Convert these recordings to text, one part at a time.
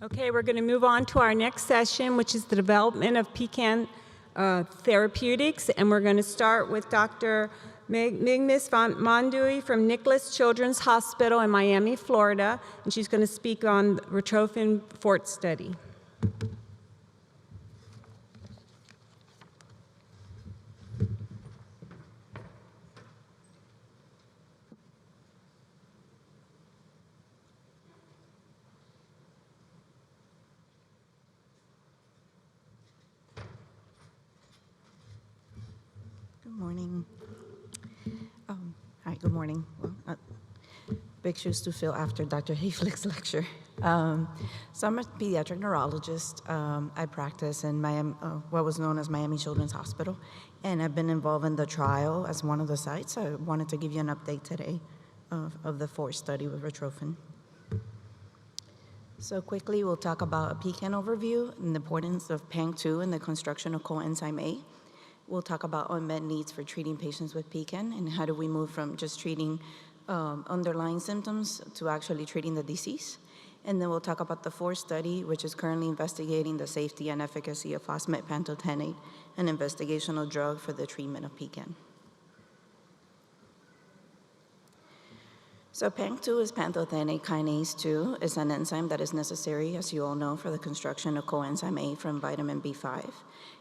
Okay, we're going to move on to our next session, which is the development of PKAN Therapeutics, and we're going to start with Dr. Migvis Monduy from Nicklaus Children's Hospital in Miami, Florida, and she's going to speak on the Retrophin Fort study. Good morning. Hi, good morning. Well, big shoes to fill after Dr. Hayflick's lecture. So I'm a pediatric neurologist. I practice in Miami, what was known as Miami Children's Hospital, and I've been involved in the trial as one of the sites. I wanted to give you an update today of the FORT study with Retrophin. So quickly, we'll talk about a PKAN overview and the importance of PANG2 in the construction of coenzyme A. We'll talk about unmet needs for treating patients with PKAN and how do we move from just treating underlying symptoms to actually treating the disease. And then we'll talk about the FORT study, which is currently investigating the safety and efficacy of phosmet-pantothenate, an investigational drug for the treatment of PKAN. So PANG2 is pantothenate kinase 2. It's an enzyme that is necessary, as you all know, for the construction of coenzyme A from vitamin B5.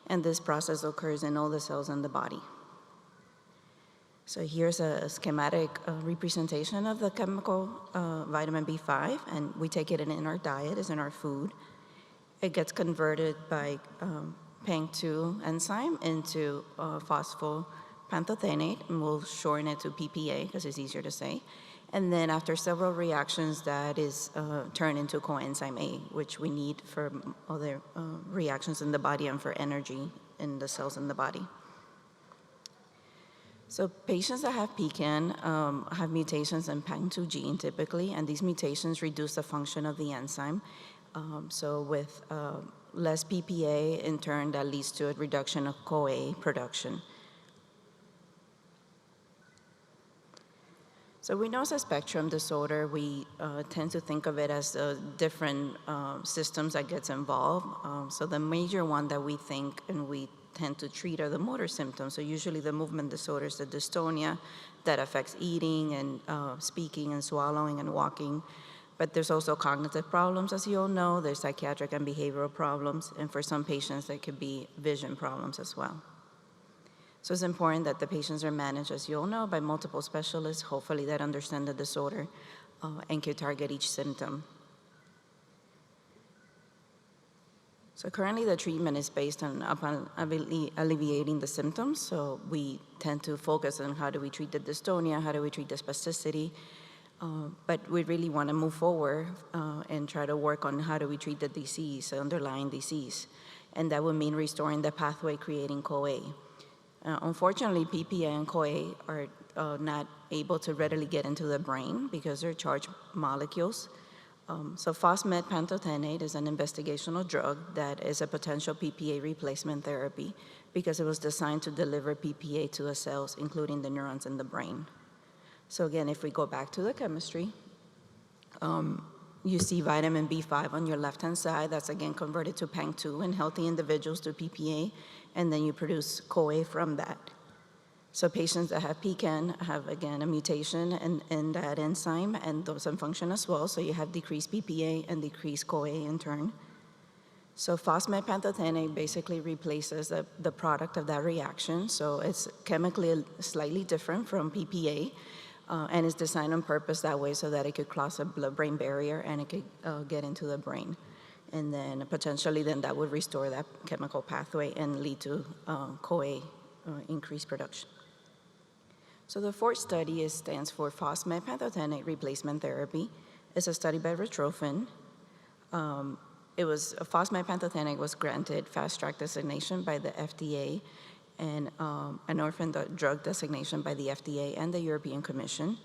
And this process occurs in all the cells in the body. So here's a schematic representation of the chemical vitamin B5, and we take it in our diet, it's in our food. It gets converted by PANG2 enzyme into phosphopantothenate, and we'll shorten it to PPA because it's easier to say. And then after several reactions, that is turned into coenzyme A, which we need for other reactions in the body and for energy in the cells in the body. So patients that have PKAN have mutations in PANG2 gene typically, and these mutations reduce the function of the enzyme. So with less PPA, in turn, that leads to a reduction of CoA production. So we know it's a spectrum disorder. We tend to think of it as different systems that gets involved. So the major one that we think and we tend to treat are the motor symptoms. So usually the movement disorders, the dystonia that affects eating and speaking and swallowing and walking. But there's also cognitive problems, as you all know. There's psychiatric and behavioral problems. And for some patients, there could be vision problems as well. So it's important that the patients are managed, as you all know, by multiple specialists, hopefully that understand the disorder and can target each symptom. So currently the treatment is based upon alleviating the symptoms. So we tend to focus on how do we treat the dystonia, how do we treat the spasticity, but we really want to move forward and try to work on how do we treat the disease, the underlying disease. And that would mean restoring the pathway creating CoA. Unfortunately, PPA and CoA are not able to readily get into the brain because they're charged molecules. So phosmet-pantothenate is an investigational drug that is a potential PPA replacement therapy because it was designed to deliver PPA to the cells, including the neurons in the brain. So again, if we go back to the chemistry, you see vitamin B5 on your left-hand side. That's again converted to PANG2 in healthy individuals to PPA, and then you produce CoA from that. So patients that have PKAN have, again, a mutation in that enzyme, and those function as well. So you have decreased PPA and decreased CoA in turn. So phosmet-pantothenate basically replaces the product of that reaction. So it's chemically slightly different from PPA, and it's designed on purpose that way so that it could cross a blood-brain barrier and it could get into the brain. And then potentially then that would restore that chemical pathway and lead to CoA increased production. So the FORT study stands for phosmet-pantothenate replacement therapy. It's a study by Retrophin. Phosmet-pantothenate was granted fast track designation by the FDA and an orphan drug designation by the FDA and the European Commission.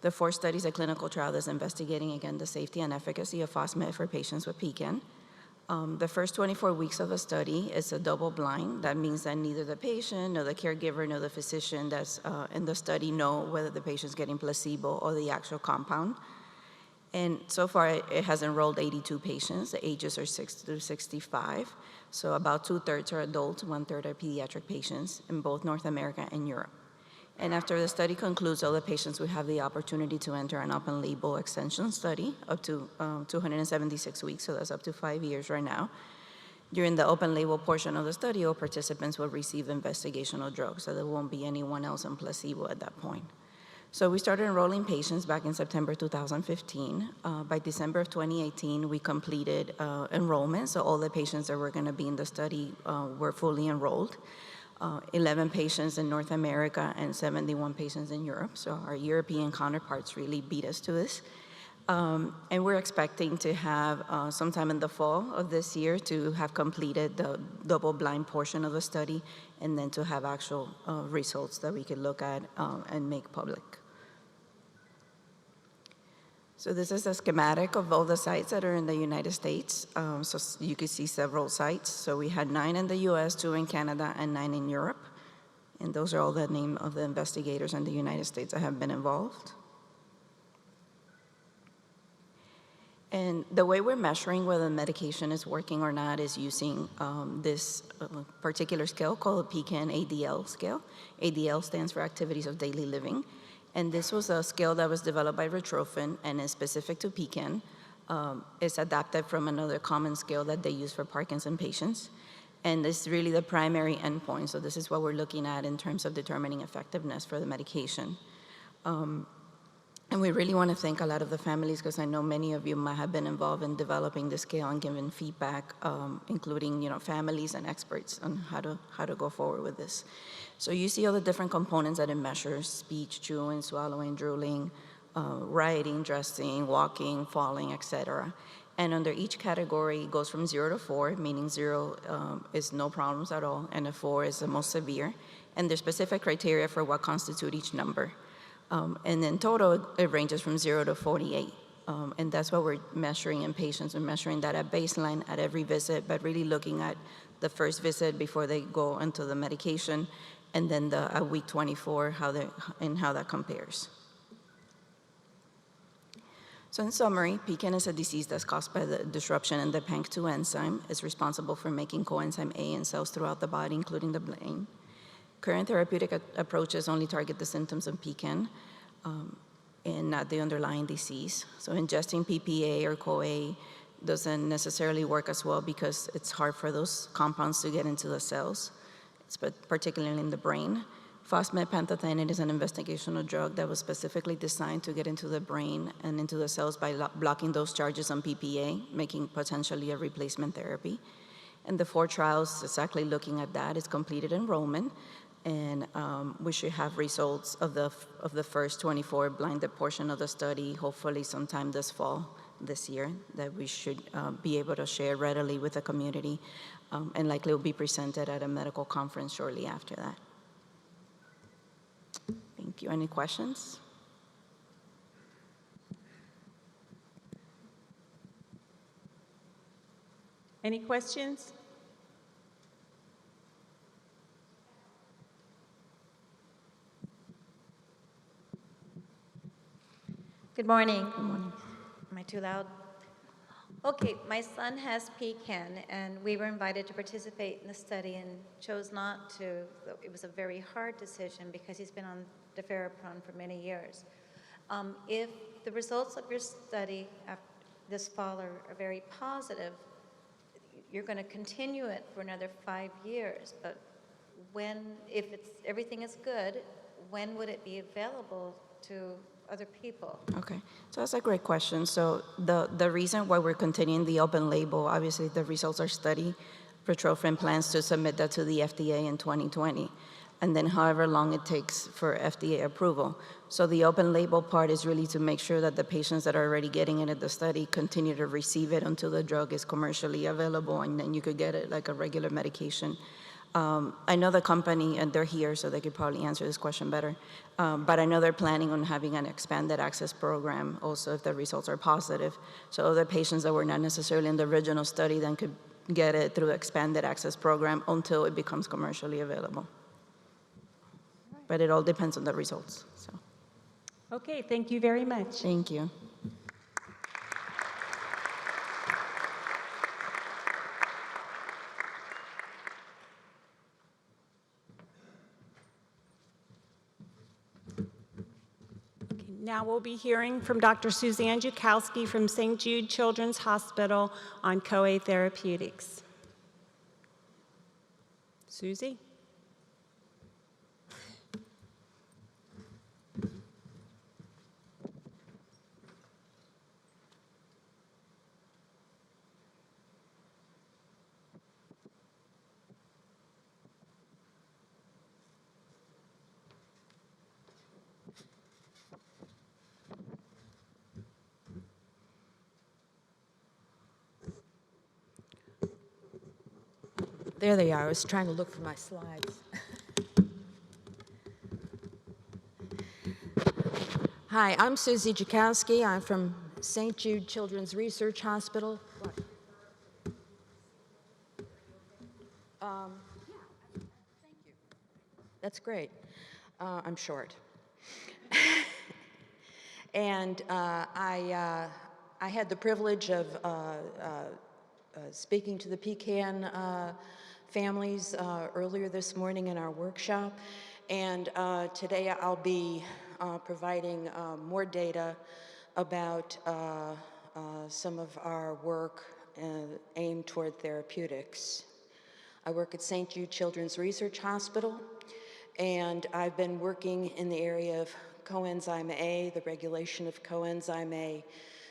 The FORT study is a clinical trial that's investigating, again, the safety and efficacy of phosmet for patients with PKAN. The first 24 weeks of the study is a double blind. That means that neither the patient, nor the caregiver, nor the physician that's in the study know whether the patient's getting placebo or the actual compound. And so far, it has enrolled 82 patients. The ages are 6 to 65. So about 2/3 are adults, 1/3 are pediatric patients in both North America and Europe. And after the study concludes, all the patients will have the opportunity to enter an open label extension study up to 276 weeks, so that's up to 5 years right now. During the open label portion of the study, all participants will receive investigational drugs, so there won't be anyone else on placebo at that point. So we started enrolling patients back in September 2015. By December of 2018, we completed enrollment, so all the patients that were going to be in the study were fully enrolled. 11 patients in North America and 71 patients in Europe, so our European counterparts really beat us to this. And we're expecting to have sometime in the fall of this year to have completed the double-blind portion of the study and then to have actual results that we could look at and make public. So this is a schematic of all the sites that are in the United States. So you can see several sites. So we had 9 in the US, 2 in Canada, and 9 in Europe. And those are all the name of the investigators in the United States that have been involved. And the way we're measuring whether the medication is working or not is using this particular scale called the PKAN ADL scale. ADL stands for Activities of Daily Living. And this was a scale that was developed by Retrophin and is specific to PKAN. It's adapted from another common scale that they use for Parkinson patients. And this is really the primary endpoint. So this is what we're looking at in terms of determining effectiveness for the medication. And we really want to thank a lot of the families because I know many of you might have been involved in developing the scale and giving feedback, including families and experts on how to go forward with this. So you see all the different components that it measures: speech, chewing, swallowing, drooling, writing, dressing, walking, falling, etc. And under each category, it goes from 0 to 4, meaning 0 is no problems at all, and a 4 is the most severe. And there's specific criteria for what constitute each number. And in total, it ranges from 0 to 48. And that's what we're measuring in patients. We're measuring that at baseline, at every visit, but really looking at the first visit before they go into the medication, and then at week 24, how that compares. So in summary, PKAN is a disease that's caused by the disruption in the PANK2 enzyme. It's responsible for making coenzyme A in cells throughout the body, including the brain. Current therapeutic approaches only target the symptoms of PKAN and not the underlying disease. So ingesting PPA or CoA doesn't necessarily work as well because it's hard for those compounds to get into the cells, particularly in the brain. Phosphate-pantothenate is an investigational drug that was specifically designed to get into the brain and into the cells by blocking those charges on PPA, making potentially a replacement therapy. And the 4 trials exactly looking at that is completed enrollment. And we should have results of the first 24 blinded portion of the study, hopefully sometime this fall, this year, that we should be able to share readily with the community, and likely will be presented at a medical conference shortly after that. Thank you. Any questions? Any questions? Good morning. Good morning. Am I too loud? Okay, my son has PKAN, and we were invited to participate in the study and chose not to. It was a very hard decision because he's been on deferapron for many years. If the results of your study this fall are very positive, you're going to continue it for another 5 years. But if everything is good, when would it be available to other people? Okay, so that's a great question. So the reason why we're continuing the open label, obviously the results are steady. Retrophin plans to submit that to the FDA in 2020, and then however long it takes for FDA approval. So the open label part is really to make sure that the patients that are already getting into the study continue to receive it until the drug is commercially available, and then you could get it like a regular medication. I know the company, and they're here, so they could probably answer this question better, but I know they're planning on having an expanded access program also if the results are positive. So other patients that were not necessarily in the original study then could get it through the expanded access program until it becomes commercially available. But it all depends on the results. So. Okay, thank you very much. Thank you. Now we'll be hearing from Dr. Suzanne Jackowski from St. Jude Children's Hospital on CoA Therapeutics. Susie? There they are. I was trying to look for my slides. Hi, I'm Susie Jackowski. I'm from St. Jude Children's Research Hospital. Thank you. That's great. I'm short. And I had the privilege of speaking to the PKAN families earlier this morning in our workshop. And today I'll be providing more data about some of our work aimed toward therapeutics. I work at St. Jude Children's Research Hospital, and I've been working in the area of coenzyme A, the regulation of coenzyme A,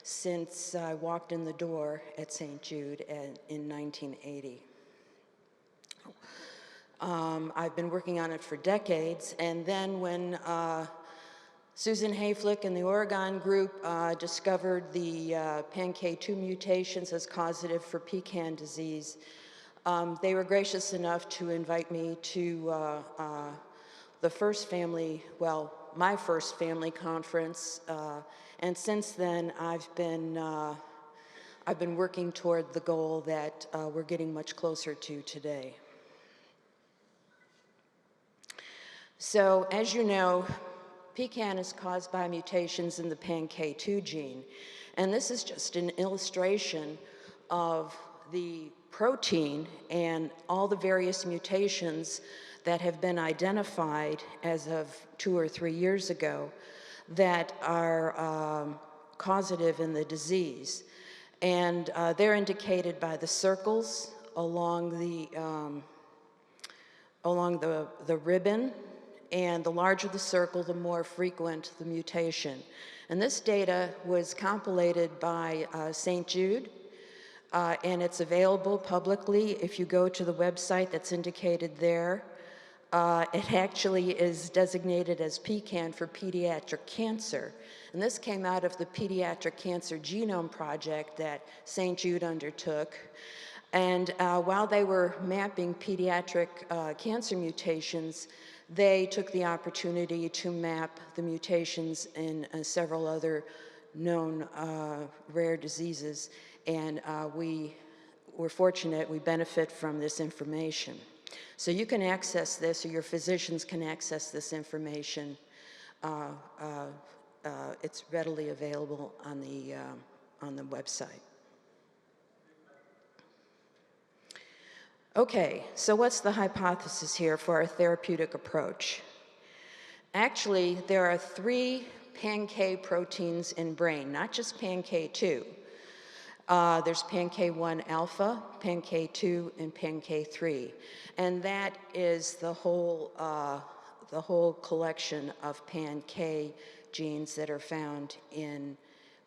since I walked in the door at St. Jude in 1980. I've been working on it for decades, and then when Susan Hayflick and the Oregon group discovered the PKAN2 mutations as causative for PKAN disease, they were gracious enough to invite me to the first family, well, my first family conference, and since then I've been working toward the goal that we're getting much closer to today. So, as you know, PKAN is caused by mutations in the PKAN2 gene, and this is just an illustration of the protein and all the various mutations that have been identified as of 2 or 3 years ago that are causative in the disease. And they're indicated by the circles along the ribbon, and the larger the circle, the more frequent the mutation. And this data was compilated by St. Jude, and it's available publicly if you go to the website that's indicated there. It actually is designated as PKAN for pediatric cancer. And this came out of the Pediatric Cancer Genome Project that St. Jude undertook. And while they were mapping pediatric cancer mutations, they took the opportunity to map the mutations in several other known rare diseases. And we were fortunate, we benefit from this information. So you can access this, or your physicians can access this information. It's readily available on the website. Okay, so what's the hypothesis here for our therapeutic approach? Actually, there are 3 PKAN proteins in brain, not just PKAN2. There's PKAN1 alpha, PKAN2, and PKAN3, and that is the whole collection of PKAN genes that are found in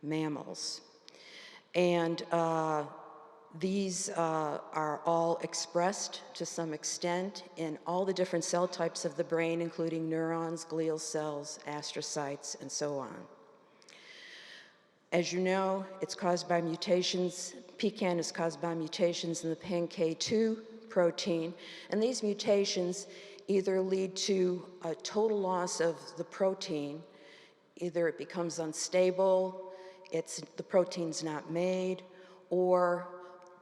mammals. And these are all expressed to some extent in all the different cell types of the brain, including neurons, glial cells, astrocytes, and so on. As you know, it's caused by mutations. PKAN is caused by mutations in the PKAN2 protein, and these mutations either lead to a total loss of the protein, either it becomes unstable, the protein's not made, or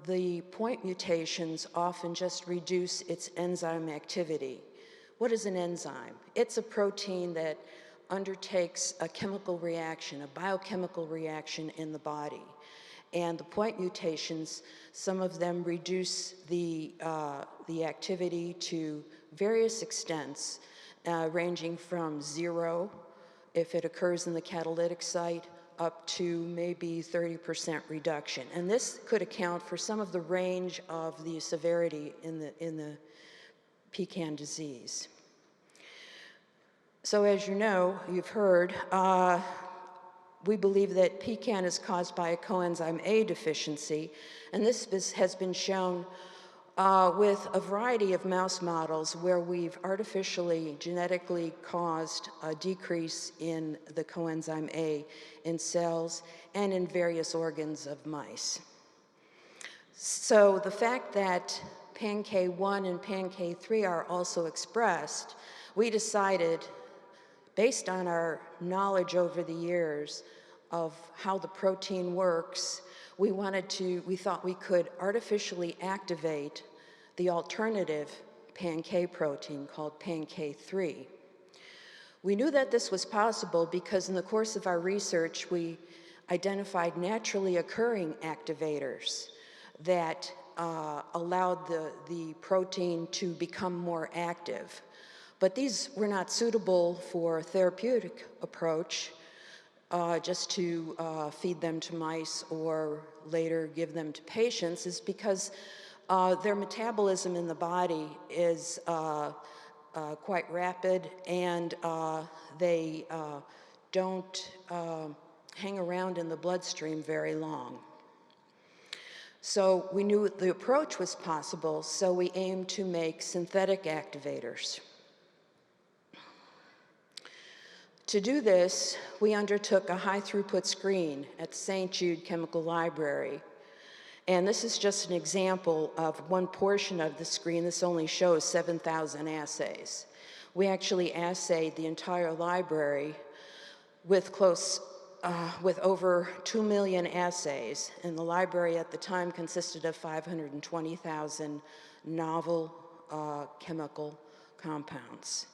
the point mutations often just reduce its enzyme activity. What is an enzyme? It's a protein that undertakes a chemical reaction, a biochemical reaction in the body. And the point mutations, some of them reduce the activity to various extents, ranging from 0 if it occurs in the catalytic site, up to maybe 30% reduction. And this could account for some of the range of the severity in the PKAN disease. So as you know, you've heard, we believe that PKAN is caused by a coenzyme A deficiency, and this has been shown with a variety of mouse models where we've artificially, genetically caused a decrease in the coenzyme A in cells and in various organs of mice. So the fact that PKAN1 and PKAN3 are also expressed, we decided, based on our knowledge over the years of how the protein works, we thought we could artificially activate the alternative PAN-K protein called PAN-K3. We knew that this was possible because in the course of our research, we identified naturally occurring activators that allowed the protein to become more active. But these were not suitable for a therapeutic approach, just to feed them to mice or later give them to patients, is because their metabolism in the body is quite rapid, and they don't hang around in the bloodstream very long. So we knew the approach was possible, so we aimed to make synthetic activators. To do this, we undertook a high-throughput screen at St. Jude Chemical Library. And this is just an example of one portion of the screen. This only shows 7,000 assays. We actually assayed the entire library with over 2 million assays. And the library at the time consisted of 520,000 novel chemical compounds.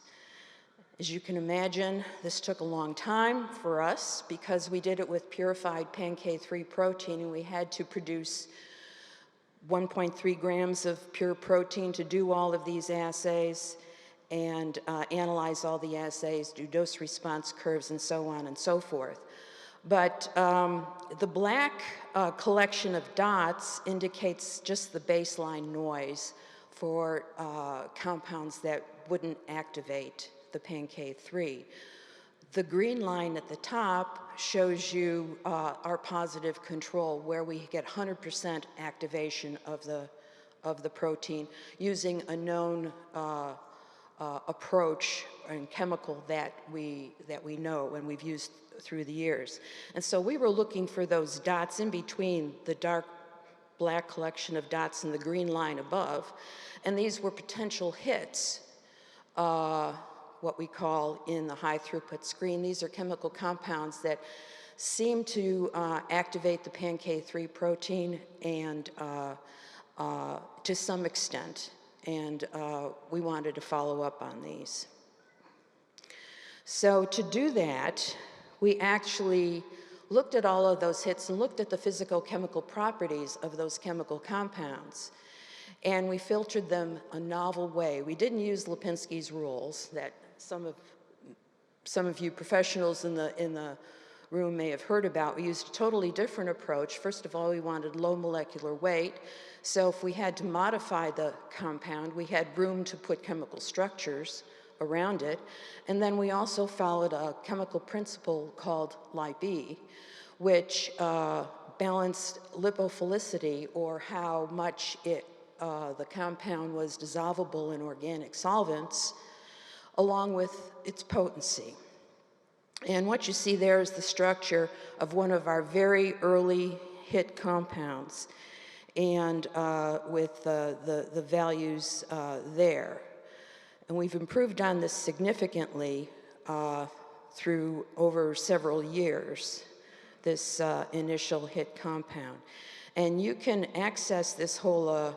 As you can imagine, this took a long time for us because we did it with purified PAN-K3 protein, and we had to produce 1.3 grams of pure protein to do all of these assays and analyze all the assays, do dose response curves, and so on and so forth. But the black collection of dots indicates just the baseline noise for compounds that wouldn't activate the PAN-K3. The green line at the top shows you our positive control, where we get 100% activation of the protein using a known approach and chemical that we know and we've used through the years. And so we were looking for those dots in between the dark black collection of dots and the green line above, and these were potential hits. What we call in the high throughput screen. These are chemical compounds that seem to activate the PAN-K3 protein and to some extent, and we wanted to follow up on these. So to do that, we actually looked at all of those hits and looked at the physicochemical properties of those chemical compounds, and we filtered them a novel way. We didn't use Lipinski's rules that some of you professionals in the room may have heard about. We used a totally different approach. First of all, we wanted low molecular weight. So if we had to modify the compound, we had room to put chemical structures around it. And then we also followed a chemical principle called Lip-E, which balanced lipophilicity, or how much the compound was dissolvable in organic solvents, along with its potency. And what you see there is the structure of one of our very early hit compounds, and with the values there. And we've improved on this significantly through over several years, this initial hit compound. And you can access this whole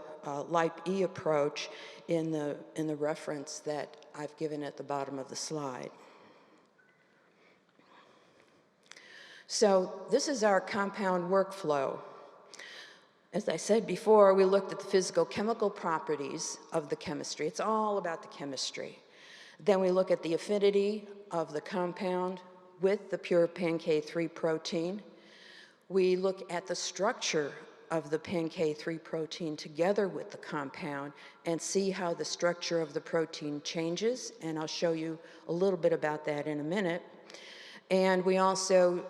Lip-E approach in the reference that I've given at the bottom of the slide. So this is our compound workflow. As I said before, we looked at the physicochemical properties of the chemistry. It's all about the chemistry. Then we look at the affinity of the compound with the pure PKAN3 protein. We look at the structure of the PKAN3 protein together with the compound and see how the structure of the protein changes, and I'll show you a little bit about that in a minute. And we also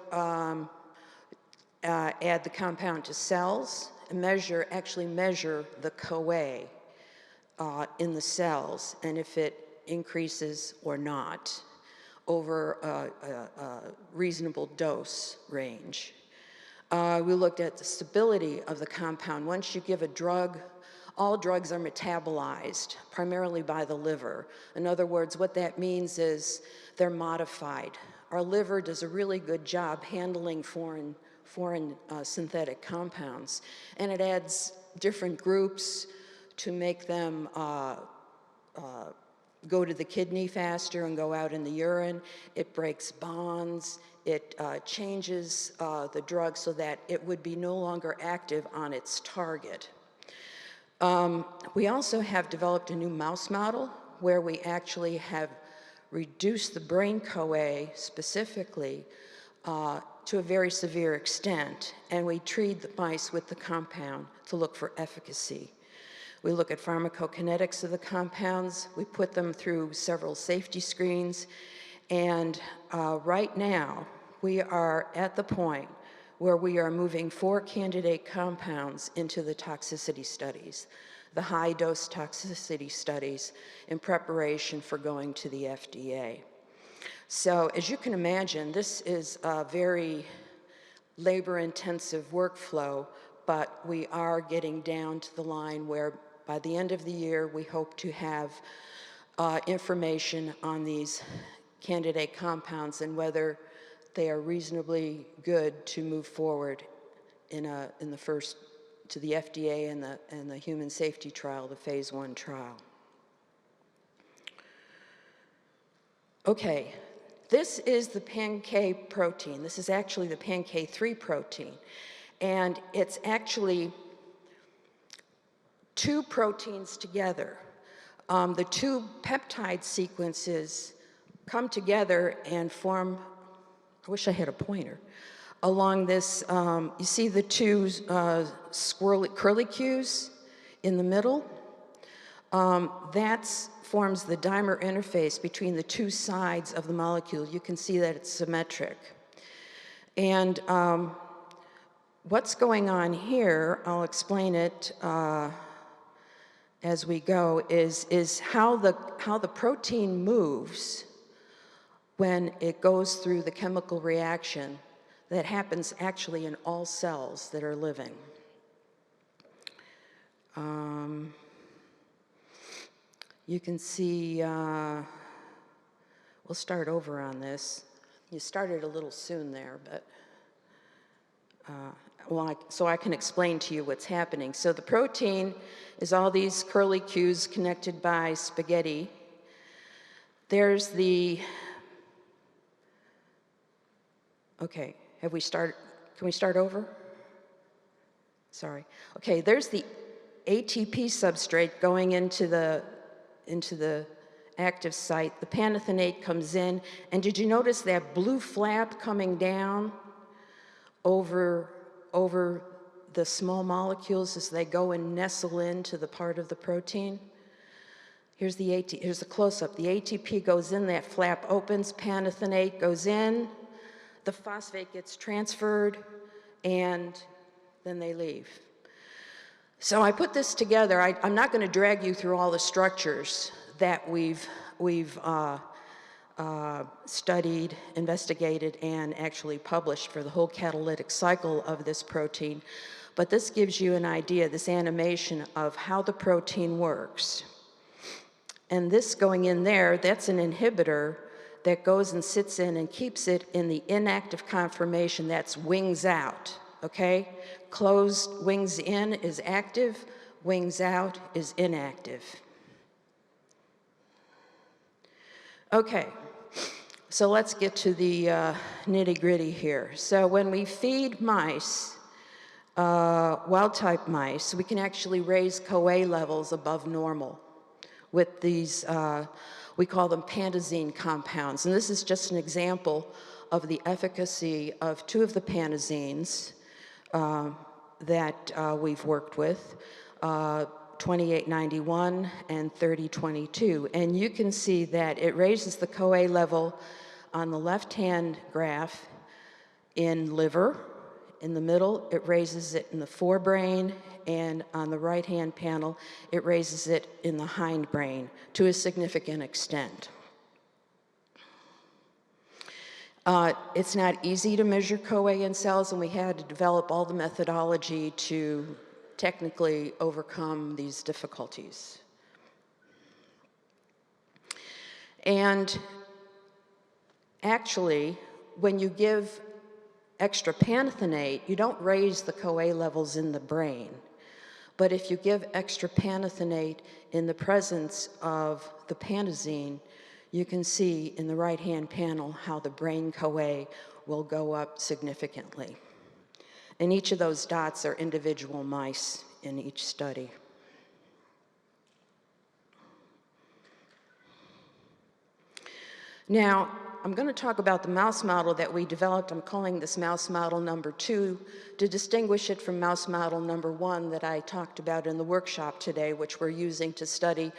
add the compound to cells and actually measure the CoA in the cells, and if it increases or not over a reasonable dose range. We looked at the stability of the compound. Once you give a drug, all drugs are metabolized primarily by the liver. In other words, what that means is they're modified. Our liver does a really good job handling foreign synthetic compounds, and it adds different groups to make them go to the kidney faster and go out in the urine. It breaks bonds. It changes the drug so that it would be no longer active on its target. We also have developed a new mouse model where we actually have reduced the brain CoA specifically to a very severe extent, and we treat the mice with the compound to look for efficacy. We look at pharmacokinetics of the compounds. We put them through several safety screens, and right now we are at the point where we are moving 4 candidate compounds into the toxicity studies, the high-dose toxicity studies, in preparation for going to the FDA. So as you can imagine, this is a very labor-intensive workflow, but we are getting down to the line where by the end of the year, we hope to have information on these candidate compounds and whether they are reasonably good to move forward in the first to the FDA and the human safety trial, the phase 1 trial. Okay, this is the PKAN protein. This is actually the PKAN3 protein, and it's actually 2 proteins together. The 2 peptide sequences come together and form, I wish I had a pointer, along this, you see the 2 curlicues in the middle? That forms the dimer interface between the 2 sides of the molecule. You can see that it's symmetric. And what's going on here, I'll explain it as we go, is how the protein moves when it goes through the chemical reaction that happens actually in all cells that are living. You can see, we'll start over on this. You started a little soon there, but so I can explain to you what's happening. So the protein is all these curlicues connected by spaghetti. There's the, okay, can we start over? Sorry. Okay, there's the ATP substrate going into the active site. The panthenate comes in, and did you notice that blue flap coming down over the small molecules as they go and nestle into the part of the protein? Here's the close-up. The ATP goes in, that flap opens, panthenate goes in, the phosphate gets transferred, and then they leave. So I put this together. I'm not going to drag you through all the structures that we've studied, investigated, and actually published for the whole catalytic cycle of this protein. But this gives you an idea, this animation of how the protein works. And this going in there, that's an inhibitor that goes and sits in and keeps it in the inactive conformation. That's wings out, okay? Closed wings in is active, wings out is inactive. Okay, so let's get to the nitty-gritty here. So when we feed mice, wild-type mice, we can actually raise CoA levels above normal with these, we call them pantazine compounds. And this is just an example of the efficacy of two of the panazines that we've worked with, 2891 and 3022. And you can see that it raises the CoA level on the left-hand graph in liver. In the middle, it raises it in the forebrain, and on the right-hand panel, it raises it in the hindbrain to a significant extent. It's not easy to measure CoA in cells, and we had to develop all the methodology to technically overcome these difficulties. And actually, when you give extra panthenate, you don't raise the CoA levels in the brain. But if you give extra panthenate in the presence of the panazine, you can see in the right-hand panel how the brain CoA will go up significantly. And each of those dots are individual mice in each study. Now, I'm going to talk about the mouse model that we developed. I'm calling this mouse model number 2 to distinguish it from mouse model number 1 that I talked about in the workshop today, which we're using to study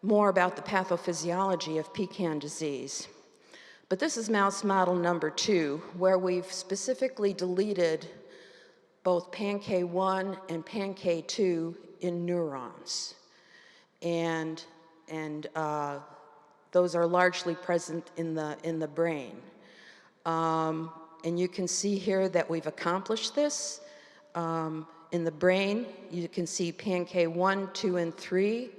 more about the pathophysiology of PKAN disease. But this is mouse model number 2, where we've specifically deleted both PANK1 and PANK2 in neurons. And those are largely present in the brain. And you can see here that we've accomplished this. In the brain, you can see PANK1, 2, and 3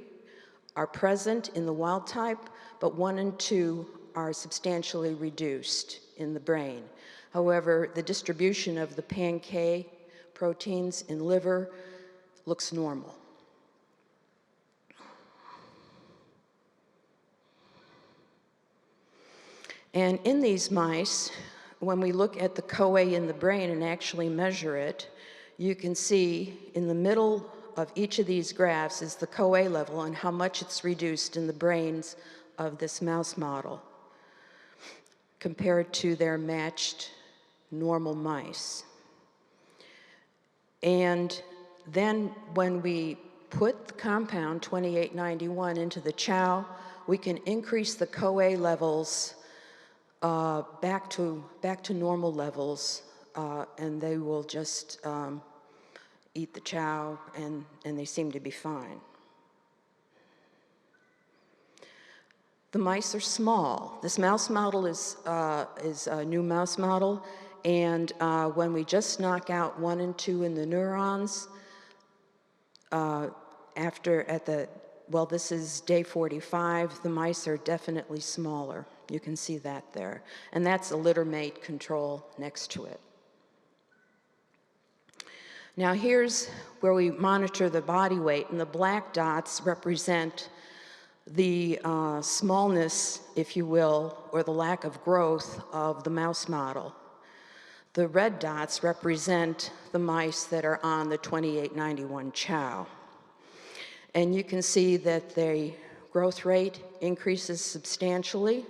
are present in the wild type, but 1 and 2 are substantially reduced in the brain. However, the distribution of the PANK proteins in liver looks normal. And in these mice, when we look at the CoA in the brain and actually measure it, you can see in the middle of each of these graphs is the CoA level and how much it's reduced in the brains of this mouse model compared to their matched normal mice. And then when we put the compound 2891 into the chow, we can increase the CoA levels back to normal levels, and they will just eat the chow, and they seem to be fine. The mice are small. This mouse model is a new mouse model, and when we just knock out 1 and 2 in the neurons, this is day 45, the mice are definitely smaller. You can see that there. And that's a littermate control next to it. Now here's where we monitor the body weight, and the black dots represent the smallness, if you will, or the lack of growth of the mouse model. The red dots represent the mice that are on the 2891 chow. And you can see that the growth rate increases substantially.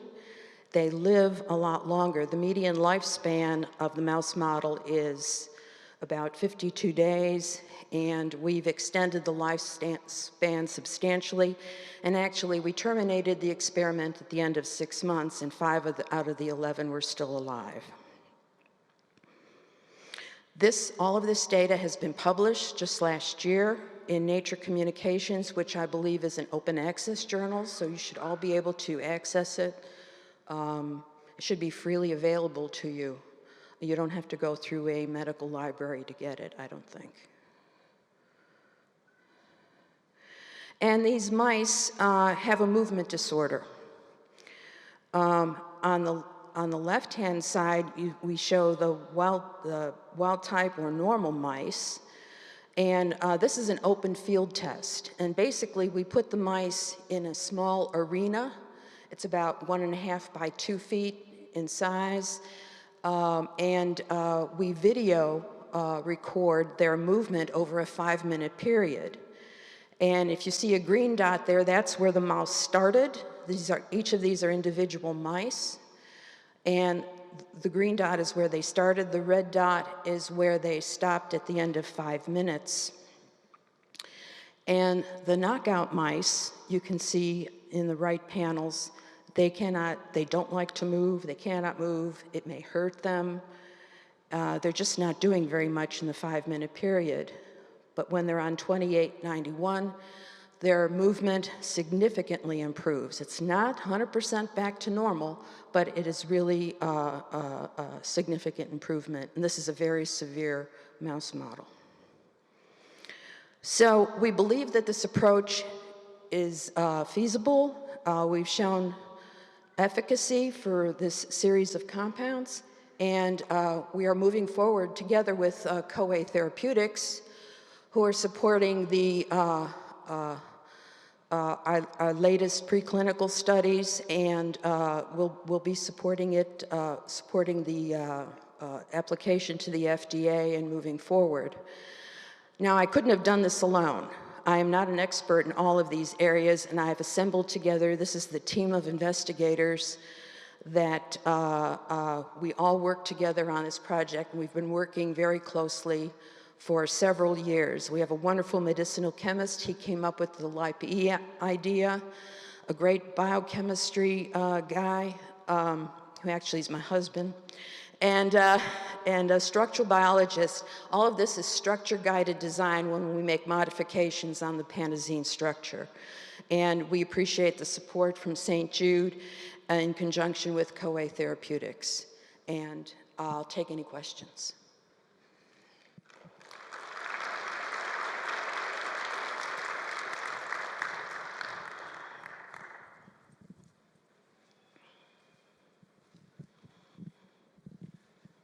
They live a lot longer. The median lifespan of the mouse model is about 52 days, and we've extended the lifespan substantially. And actually, we terminated the experiment at the end of 6 months, and 5 out of the 11 were still alive. All of this data has been published just last year in Nature Communications, which I believe is an open access journal, so you should all be able to access it. It should be freely available to you. You don't have to go through a medical library to get it, I don't think. And these mice have a movement disorder. On the left-hand side, we show the wild type or normal mice. And this is an open field test. And basically, we put the mice in a small arena. It's about 1.5 by 2 feet in size. And we video record their movement over a 5-minute period. And if you see a green dot there, that's where the mouse started. Each of these are individual mice. And the green dot is where they started. The red dot is where they stopped at the end of 5 minutes. And the knockout mice, you can see in the right panels, they don't like to move, they cannot move, it may hurt them. They're just not doing very much in the 5-minute period. But when they're on 2891, their movement significantly improves. It's not 100% back to normal, but it is really a significant improvement. And this is a very severe mouse model. So we believe that this approach is feasible. We've shown efficacy for this series of compounds, and we are moving forward together with CoA Therapeutics, who are supporting our latest preclinical studies, and we'll be supporting the application to the FDA and moving forward. Now, I couldn't have done this alone. I am not an expert in all of these areas, and I have assembled together, this is the team of investigators that we all work together on this project, and we've been working very closely for several years. We have a wonderful medicinal chemist. He came up with the LIPE idea, a great biochemistry guy, who actually is my husband, and a structural biologist. All of this is structure-guided design when we make modifications on the Panazine structure. And we appreciate the support from St. Jude in conjunction with CoA Therapeutics. And I'll take any questions.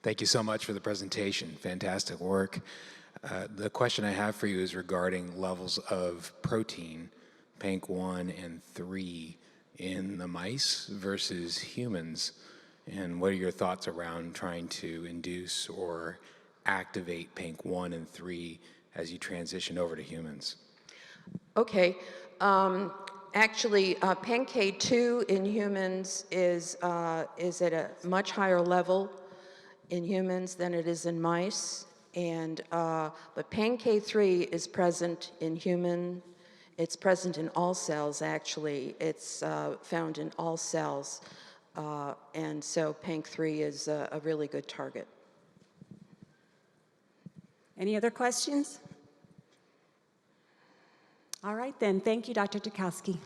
Thank you so much for the presentation. Fantastic work. The question I have for you is regarding levels of protein, PANK1 and 3, in the mice versus humans. And what are your thoughts around trying to induce or activate PANK1 and 3 as you transition over to humans? Okay. Actually, PANK2 in humans is at a much higher level in humans than it is in mice, and but PANK3 is present in human. It's present in all cells, actually. It's found in all cells, and so PANK3 is a really good target. Any other questions? All right, then. Thank you, Dr. Jackowski.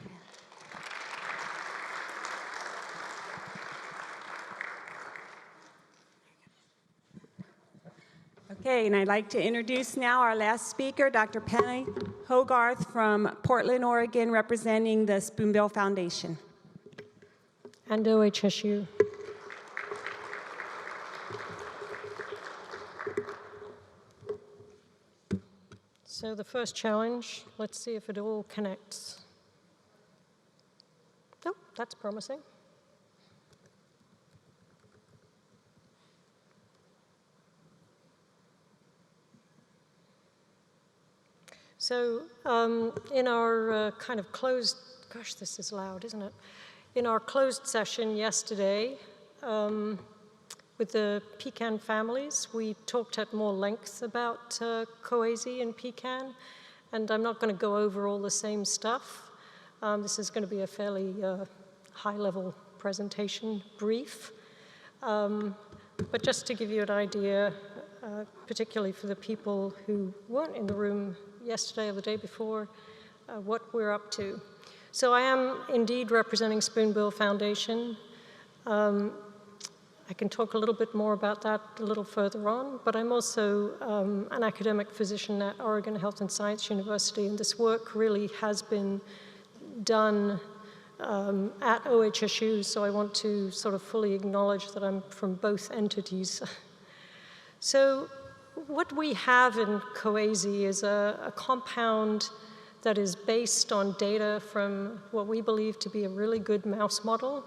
Okay, and I'd like to introduce now our last speaker, Dr. Penny Hogarth from Portland, Oregon, representing the Spoonbill Foundation. And OHSU. So the first challenge, let's see if it all connects. Oh, that's promising. So in our kind of closed, gosh, this is loud, isn't it? In our closed session yesterday with the PKAN families, we talked at more length about CoA-Z and PKAN, and I'm not going to go over all the same stuff. This is going to be a fairly high-level presentation, brief. But just to give you an idea, particularly for the people who weren't in the room yesterday or the day before, what we're up to. So I am indeed representing Spoonbill Foundation. I can talk a little bit more about that a little further on, but I'm also an academic physician at Oregon Health and Science University, and this work really has been done at OHSU, so I want to sort of fully acknowledge that I'm from both entities. So what we have in CoA-Z is a compound that is based on data from what we believe to be a really good mouse model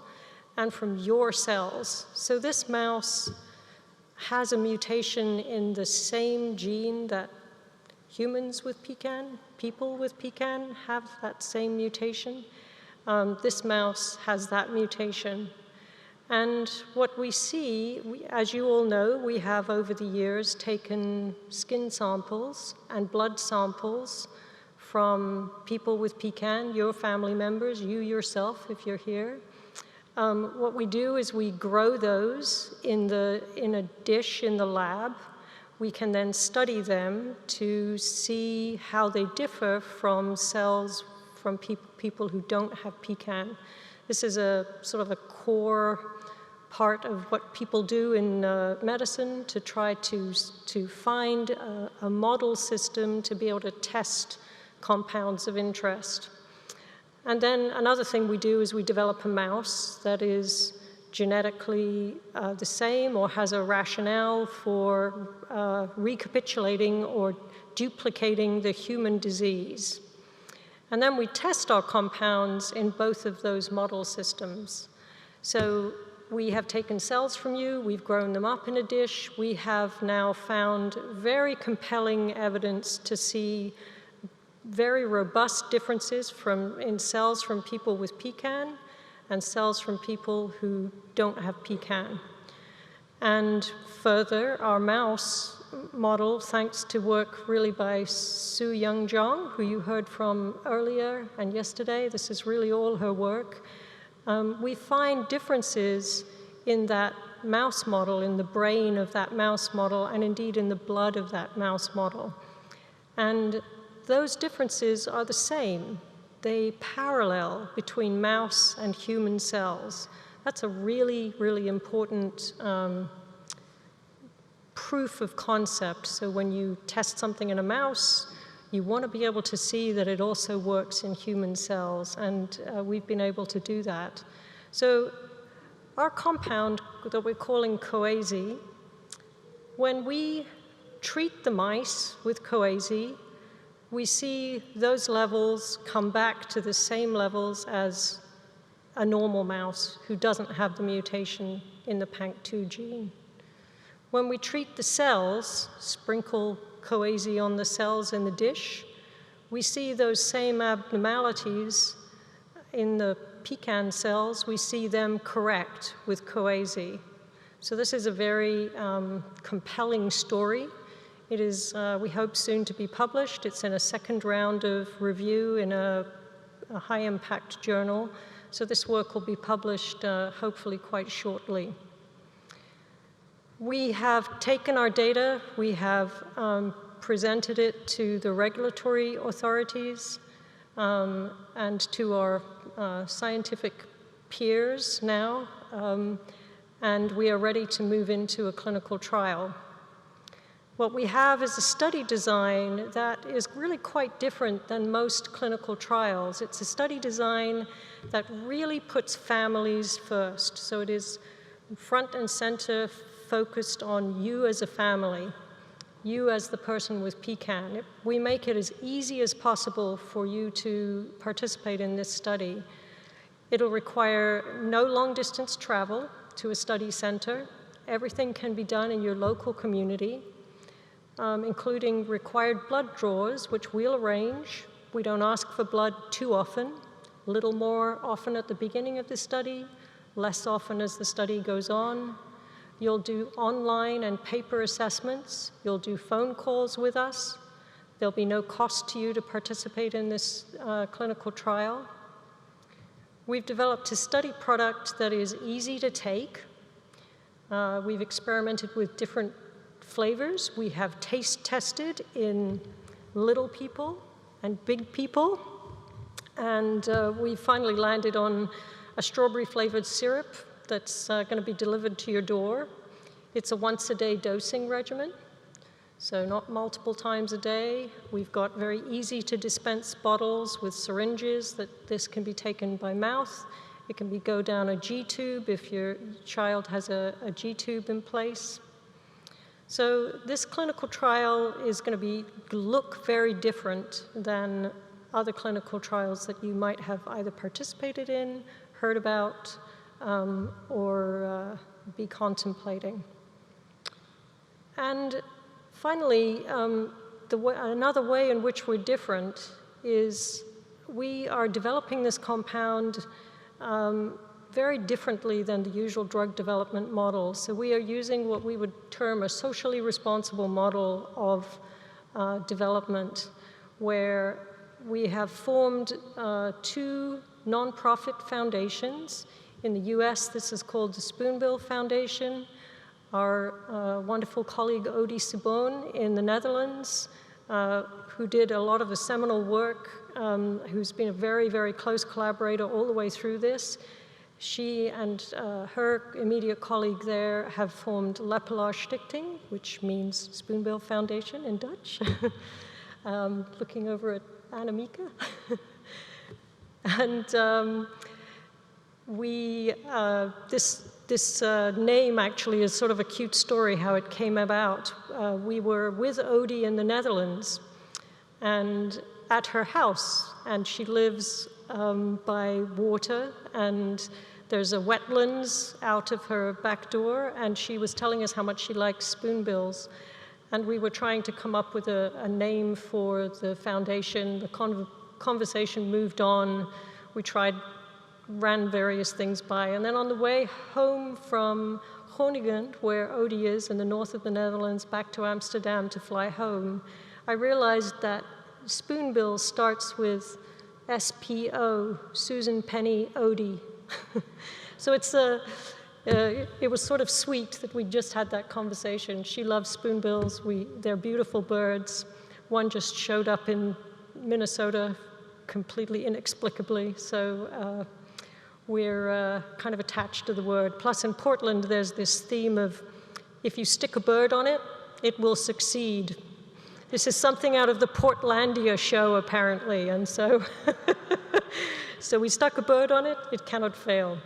and from your cells. So this mouse has a mutation in the same gene that humans with PKAN, people with PKAN have that same mutation. This mouse has that mutation. And what we see, as you all know, we have over the years taken skin samples and blood samples from people with PKAN, your family members, you yourself if you're here. What we do is we grow those in a dish in the lab. We can then study them to see how they differ from cells from people who don't have PKAN. This is a sort of a core part of what people do in medicine to try to find a model system to be able to test compounds of interest. And then another thing we do is we develop a mouse that is genetically the same or has a rationale for recapitulating or duplicating the human disease. And then we test our compounds in both of those model systems. So we have taken cells from you, we've grown them up in a dish, we have now found very compelling evidence to see very robust differences in cells from people with PKAN and cells from people who don't have PKAN. And further, our mouse model, thanks to work really by Su-Young Jong, who you heard from earlier and yesterday, this is really all her work, we find differences in that mouse model, in the brain of that mouse model, and indeed in the blood of that mouse model. And those differences are the same. They parallel between mouse and human cells. That's a really, really important proof of concept. So when you test something in a mouse, you want to be able to see that it also works in human cells, and we've been able to do that. So our compound that we're calling CoA-Z, when we treat the mice with CoA-Z, we see those levels come back to the same levels as a normal mouse who doesn't have the mutation in the PANC2 gene. When we treat the cells, sprinkle CoA-Z on the cells in the dish, we see those same abnormalities in the PKAN cells. We see them correct with CoA-Z. So this is a very compelling story. It is, we hope, soon to be published. It's in a second round of review in a high-impact journal. So this work will be published hopefully quite shortly. We have taken our data, we have presented it to the regulatory authorities and to our scientific peers now, and we are ready to move into a clinical trial. What we have is a study design that is really quite different than most clinical trials. It's a study design that really puts families first. So it is front and center focused on you as a family, you as the person with PKAN. We make it as easy as possible for you to participate in this study. It'll require no long-distance travel to a study center. Everything can be done in your local community, including required blood draws, which we'll arrange. We don't ask for blood too often, a little more often at the beginning of the study, less often as the study goes on. You'll do online and paper assessments. You'll do phone calls with us. There'll be no cost to you to participate in this clinical trial. We've developed a study product that is easy to take. We've experimented with different flavors. We have taste tested in little people and big people. And we finally landed on a strawberry flavored syrup that's going to be delivered to your door. It's a once-a-day dosing regimen, so not multiple times a day. We've got very easy-to-dispense bottles with syringes that this can be taken by mouth. It can go down a G-tube if your child has a G-tube in place. So this clinical trial is going to look very different than other clinical trials that you might have either participated in, heard about, or be contemplating. And finally, another way in which we're different is we are developing this compound very differently than the usual drug development model. So we are using what we would term a socially responsible model of development, where we have formed 2 nonprofit foundations. In the US, this is called the Spoonbill Foundation. Our wonderful colleague Odie Sibon in the Netherlands, who did a lot of the seminal work, who's been a very, very close collaborator all the way through this. She and her immediate colleague there have formed Lepelaar Stichting, which means Spoonbill Foundation in Dutch. Looking over at Annemieke. And this name actually is sort of a cute story how it came about. We were with Odie in the Netherlands and at her house, and she lives by water, and there's a wetlands out of her back door, and she was telling us how much she likes spoonbills. And we were trying to come up with a name for the foundation. The conversation moved on. We ran various things by. And then on the way home from Groningen, where Odie is in the north of the Netherlands, back to Amsterdam to fly home, I realized that Spoonbill starts with S-P-O, Susan, Penny, Odie. So it was sort of sweet that we just had that conversation. She loves spoonbills. They're beautiful birds. One just showed up in Minnesota completely inexplicably. So we're kind of attached to the word. Plus in Portland, there's this theme of if you stick a bird on it, it will succeed. This is something out of the Portlandia show, apparently. And so, so we stuck a bird on it, it cannot fail.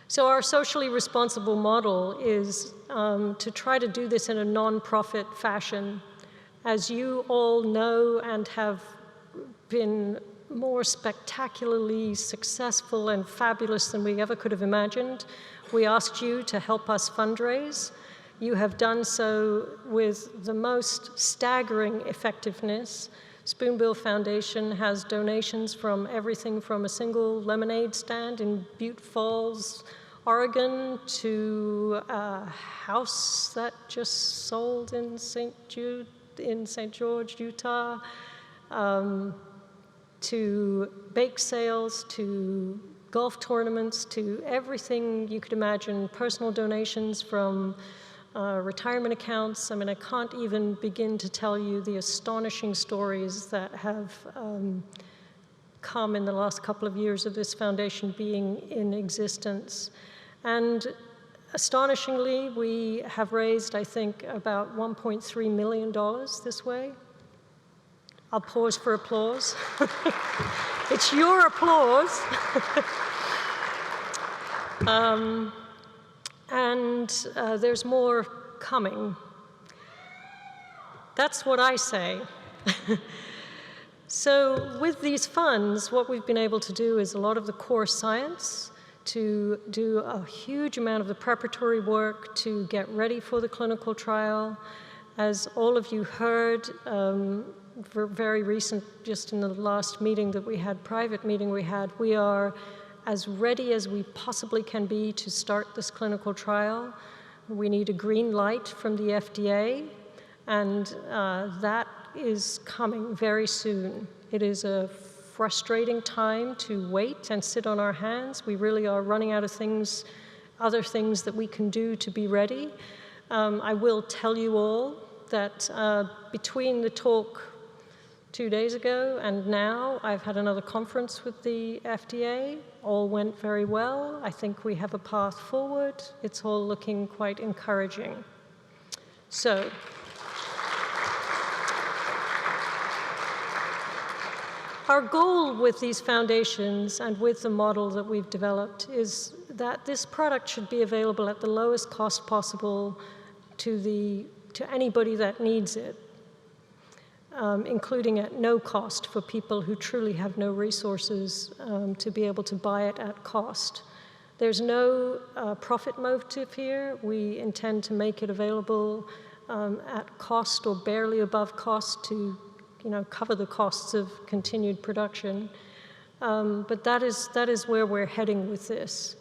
So our socially responsible model is to try to do this in a non-profit fashion. As you all know and have been more spectacularly successful and fabulous than we ever could have imagined, we asked you to help us fundraise. You have done so with the most staggering effectiveness. Spoonbill Foundation has donations from everything from a single lemonade stand in Butte Falls, Oregon, to a house that just sold in St. George, Utah, to bake sales, to golf tournaments, to everything you could imagine, personal donations from retirement accounts. I mean, I can't even begin to tell you the astonishing stories that have come in the last couple of years of this foundation being in existence. And astonishingly, we have raised, I think, about $1.3 million this way. I'll pause for applause. It's your applause. And there's more coming. That's what I say. So with these funds, what we've been able to do is a lot of the core science, to do a huge amount of the preparatory work to get ready for the clinical trial. As all of you heard, very recent, just in the last meeting that we had, private meeting we had, we are as ready as we possibly can be to start this clinical trial. We need a green light from the FDA, and that is coming very soon. It is a frustrating time to wait and sit on our hands. We really are running out of things, other things that we can do to be ready. I will tell you all that between the talk 2 days ago and now, I've had another conference with the FDA. All went very well. I think we have a path forward. It's all looking quite encouraging. So, our goal with these foundations and with the model that we've developed is that this product should be available at the lowest cost possible to anybody that needs it. Including at no cost for people who truly have no resources to be able to buy it at cost. There's no profit motive here. We intend to make it available at cost or barely above cost to cover the costs of continued production. but that is where we're heading with this.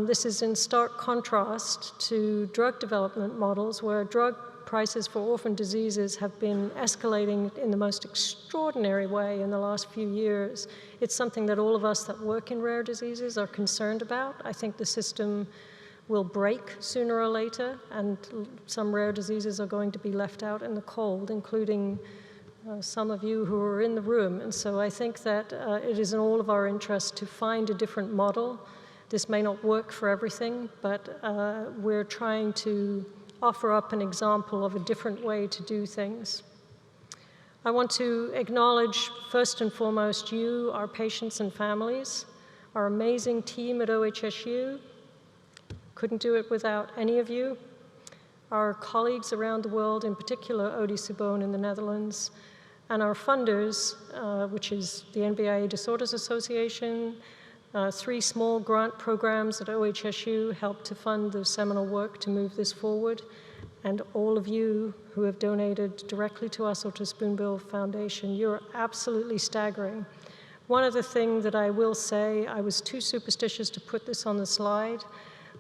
This is in stark contrast to drug development models where drug prices for orphan diseases have been escalating in the most extraordinary way in the last few years. It's something that all of us that work in rare diseases are concerned about. I think the system will break sooner or later, and some rare diseases are going to be left out in the cold, including some of you who are in the room. And so I think that it is in all of our interest to find a different model. This may not work for everything, but we're trying to offer up an example of a different way to do things. I want to acknowledge, first and foremost, you, our patients and families, our amazing team at OHSU. Couldn't do it without any of you. Our colleagues around the world, in particular Odi Subone in the Netherlands, and our funders, which is the NBIA Disorders Association. 3 small grant programs at OHSU helped to fund the seminal work to move this forward, and all of you who have donated directly to us or to Spoonbill Foundation. You're absolutely staggering. One other thing that I will say, I was too superstitious to put this on the slide,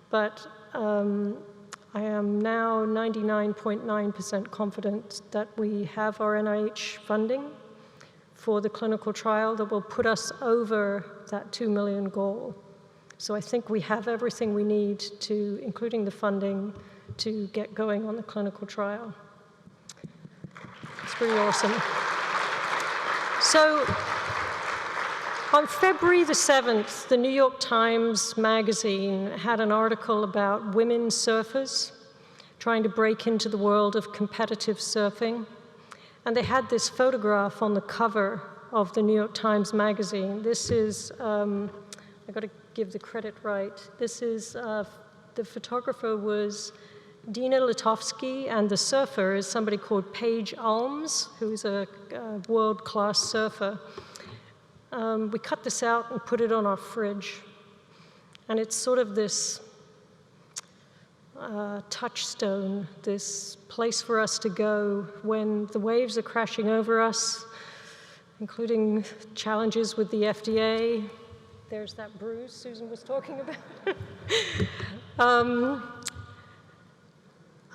but I am now 99.9% confident that we have our NIH funding for the clinical trial that will put us over that 2 million goal. So I think we have everything we need to, including the funding, to get going on the clinical trial. It's pretty awesome. So on February the 7th, the New York Times Magazine had an article about women surfers trying to break into the world of competitive surfing. And they had this photograph on the cover of the New York Times Magazine. This is, I've got to give the credit right. This is, the photographer was Dina Litovsky, and the surfer is somebody called Paige Alms, who's a world-class surfer. We cut this out and put it on our fridge. And it's sort of this touchstone, this place for us to go when the waves are crashing over us, including challenges with the FDA. There's that bruise Susan was talking about.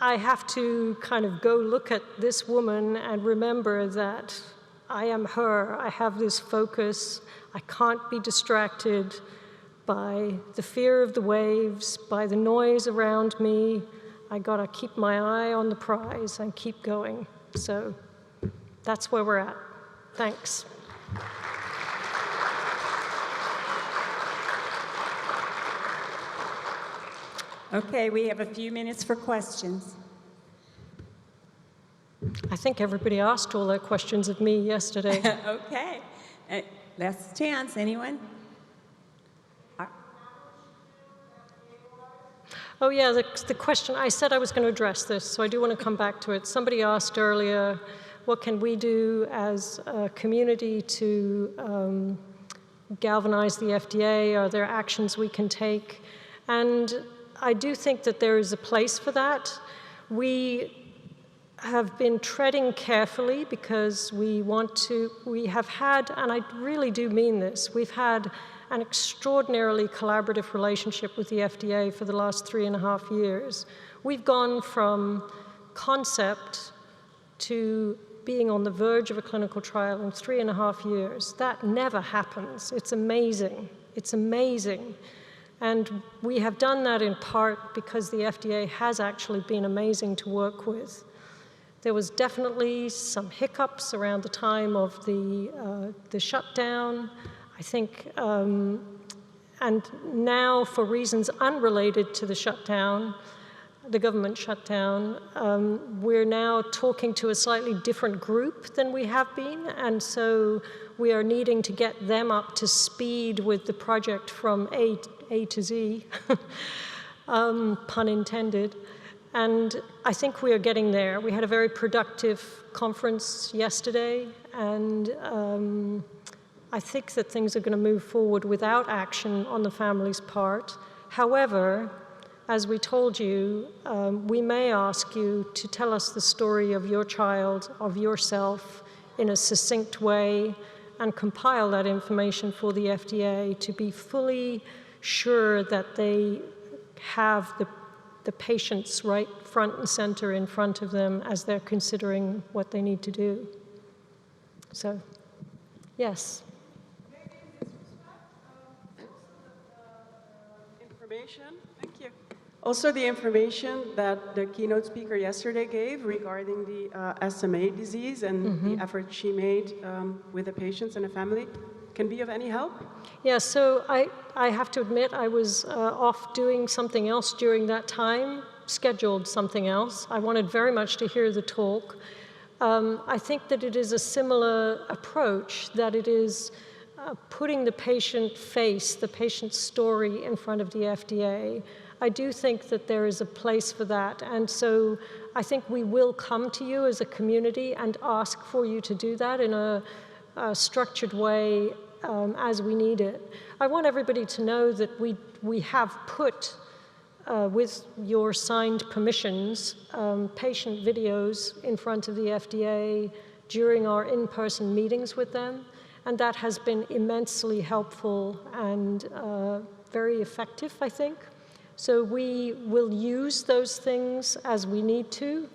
I have to kind of go look at this woman and remember that I am her. I have this focus. I can't be distracted by the fear of the waves, by the noise around me. I gotta keep my eye on the prize and keep going. So that's where we're at. Thanks. Okay, we have a few minutes for questions. I think everybody asked all their questions of me yesterday. Okay, last chance, anyone? Oh yeah, the question, I said I was going to address this, so I do want to come back to it. Somebody asked earlier, what can we do as a community to galvanize the FDA? Are there actions we can take? And I do think that there is a place for that. We have been treading carefully because we have had, and I really do mean this, we've had an extraordinarily collaborative relationship with the FDA for the last 3.5 years. We've gone from concept to being on the verge of a clinical trial in 3.5 years. That never happens. It's amazing. It's amazing. And we have done that in part because the FDA has actually been amazing to work with. There was definitely some hiccups around the time of the shutdown. I think, and now for reasons unrelated to the shutdown, the government shutdown, we're now talking to a slightly different group than we have been, and so we are needing to get them up to speed with the project from A to Z, pun intended. And I think we are getting there. We had a very productive conference yesterday, and I think that things are going to move forward without action on the family's part. However, as we told you, we may ask you to tell us the story of your child, of yourself, in a succinct way, and compile that information for the FDA to be fully sure that they have the patients right front and center in front of them as they're considering what they need to do. So, yes. Information. Thank you. Also, the information that the keynote speaker yesterday gave regarding the SMA disease and the effort she made with the patients and the family can be of any help? Yeah, so I have to admit I was off doing something else during that time, scheduled something else. I wanted very much to hear the talk. I think that it is a similar approach, that it is putting the patient face, the patient's story in front of the FDA. I do think that there is a place for that, and so I think we will come to you as a community and ask for you to do that in a structured way as we need it. I want everybody to know that we have put, with your signed permissions, patient videos in front of the FDA during our in-person meetings with them, and that has been immensely helpful and very effective, I think. So we will use those things as we need to.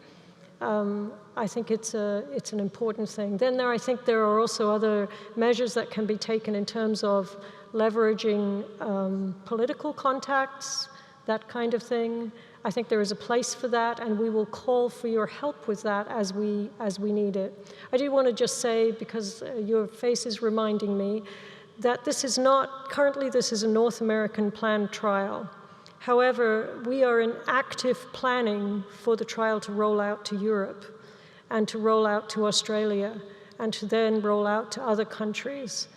I think it's an important thing. Then I think there are also other measures that can be taken in terms of leveraging political contacts, that kind of thing. I think there is a place for that, and we will call for your help with that as we need it. I do want to just say, because your face is reminding me, that this is not, currently this is a North American planned trial. However, we are in active planning for the trial to roll out to Europe and to roll out to Australia and to then roll out to other countries.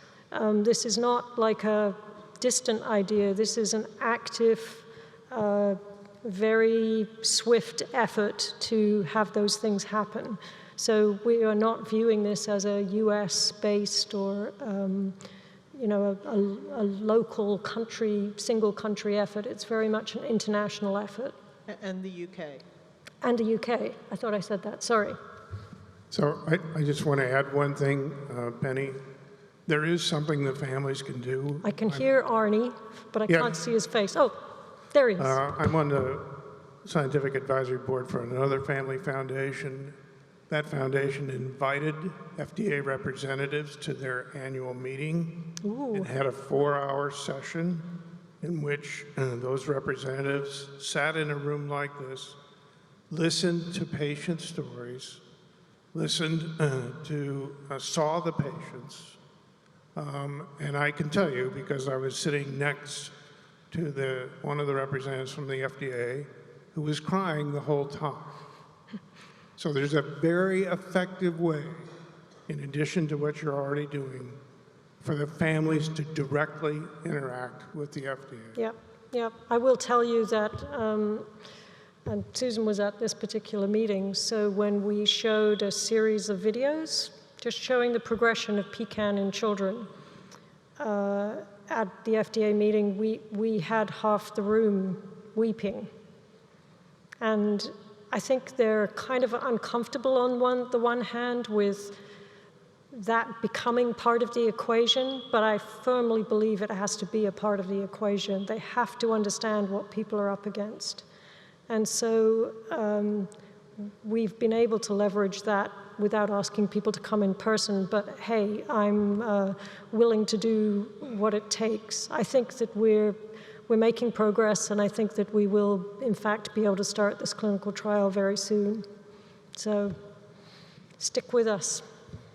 This is not like a distant idea. This is an active, very swift effort to have those things happen. So we are not viewing this as a US-based or a local country, single country effort. It's very much an international effort. And the UK. And the UK. I thought I said that, sorry. So I just want to add one thing, Penny. There is something that families can do. I can hear Arnie, but I can't see his face. Oh, there he is. I'm on the scientific advisory board for another family foundation. That foundation invited FDA representatives to their annual meeting and had a 4-hour session in which those representatives sat in a room like this, listened to patient stories, listened saw the patients. And I can tell you, because I was sitting next to one of the representatives from the FDA who was crying the whole time. So there's a very effective way, in addition to what you're already doing, for the families to directly interact with the FDA. Yep. I will tell you that, and Susan was at this particular meeting, so when we showed a series of videos just showing the progression of PKAN in children at the FDA meeting, we had half the room weeping. And I think they're kind of uncomfortable on the one hand with that becoming part of the equation, but I firmly believe it has to be a part of the equation. They have to understand what people are up against. And so we've been able to leverage that without asking people to come in person, but hey, I'm willing to do what it takes. I think that we're making progress, and I think that we will, in fact, be able to start this clinical trial very soon. So stick with us.